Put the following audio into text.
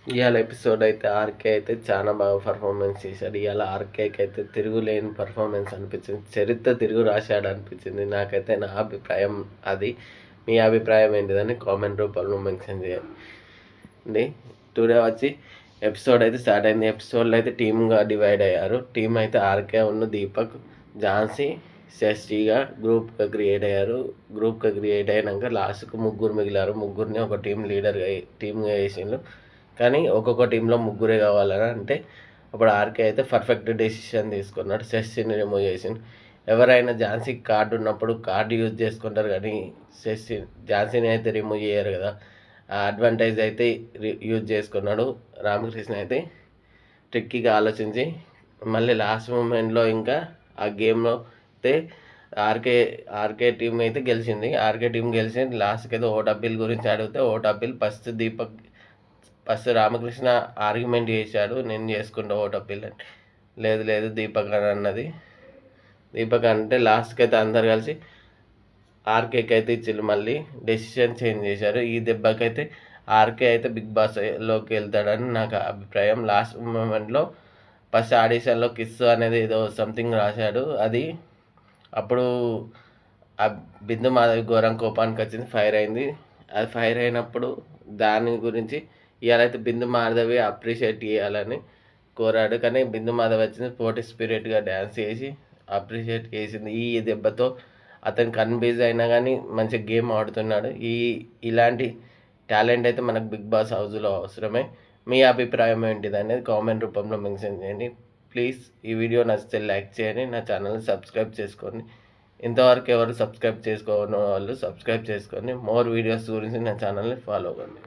ఇవాళ ఎపిసోడ్ అయితే ఆర్కే అయితే చాలా బాగా పర్ఫార్మెన్స్ చేశాడు. ఇవాళ ఆర్కేకి అయితే తిరుగులేని పర్ఫార్మెన్స్ అనిపించింది. చరిత్ర తిరుగు రాశాడు అనిపించింది నాకైతే. నా అభిప్రాయం అది. మీ అభిప్రాయం ఏంటిదని కామెంట్ రూపంలో మెన్షన్ చేయండి. టుడే వచ్చి ఎపిసోడ్ అయితే స్టార్ట్ అయింది. ఎపిసోడ్లో అయితే టీమ్గా డివైడ్ అయ్యారు. టీం అయితే ఆర్కే ఉన్న దీపక్, ఝాన్సీ, శశిగా గ్రూప్గా క్రియేట్ అయ్యారు. గ్రూప్గా క్రియేట్ అయినాక లాస్ట్కు ముగ్గురు మిగిలారు. ముగ్గురిని ఒక టీమ్గా వేసిండు. కానీ ఒక్కొక్క టీంలో ముగ్గురే కావాలని అంటే అప్పుడు ఆర్కే అయితే పర్ఫెక్ట్ డెసిషన్ తీసుకున్నాడు. శశిని రిమూవ్ చేసిండు. ఎవరైనా ఝాన్సీకి కార్డు ఉన్నప్పుడు కార్డు యూజ్ చేసుకుంటారు, కానీ ఝాన్సీని అయితే రిమూవ్ చేయరు కదా. ఆ అడ్వాంటేజ్ అయితే యూజ్ చేసుకున్నాడు. రామకృష్ణ అయితే ట్రిక్కీగా ఆలోచించి మళ్ళీ లాస్ట్ మూమెంట్లో ఇంకా ఆ గేమ్లో అయితే ఆర్కే టీం అయితే గెలిచింది. ఆర్కే టీం గెలిచింది. లాస్ట్కి అయితే ఓటప్పిల్ గురించి అడిగితే ఓటప్పిల్ ఫస్ట్ రామకృష్ణ ఆర్గ్యుమెంట్ చేశాడు, నేను చేసుకుంటా ఓటప్పిల్ అంటే. లేదు దీపక్ అని అన్నది. దీపక్ అంటే లాస్ట్కి అయితే అందరు కలిసి ఆర్కేకి అయితే ఇచ్చిండు. మళ్ళీ డెసిషన్ చేంజ్ చేశారు. ఈ దెబ్బకైతే ఆర్కే అయితే బిగ్ బాస్లోకి వెళ్తాడని నాకు అభిప్రాయం. లాస్ట్ మూమెంట్లో ఫస్ట్ ఆడిషన్లో కిస్ అనేది ఏదో సంథింగ్ రాశాడు. అది అప్పుడు ఆ బిందు మాధవి ఘోరం కోపానికి వచ్చింది, ఫైర్ అయింది. అది ఫైర్ అయినప్పుడు దాని గురించి ఇవాళైతే బిందు మాధవి అప్రిషియేట్ చేయాలని కోరాడు. కానీ బిందు మాధవి వచ్చింది, స్పోర్టీ స్పిరిట్గా డ్యాన్స్ చేసి అప్రిషియేట్ చేసింది. ఈ దెబ్బతో అతను కన్ఫ్యూజ్ అయినా కానీ మంచిగా గేమ్ ఆడుతున్నాడు. ఇలాంటి టాలెంట్ అయితే మనకు బిగ్ బాస్ హౌస్లో అవసరమే. మీ అభిప్రాయం ఏంటిది అనేది కామెంట్ రూపంలో మెన్షన్ చేయండి. ప్లీజ్ ఈ వీడియో నచ్చితే లైక్ చేయండి, నా ఛానల్ని సబ్స్క్రైబ్ చేసుకోండి. ఇంతవరకు ఎవరు సబ్స్క్రైబ్ చేసుకోని వాళ్ళు సబ్స్క్రైబ్ చేసుకొని మోర్ వీడియోస్ గురించి నా ఛానల్ని ఫాలో అవ్వండి.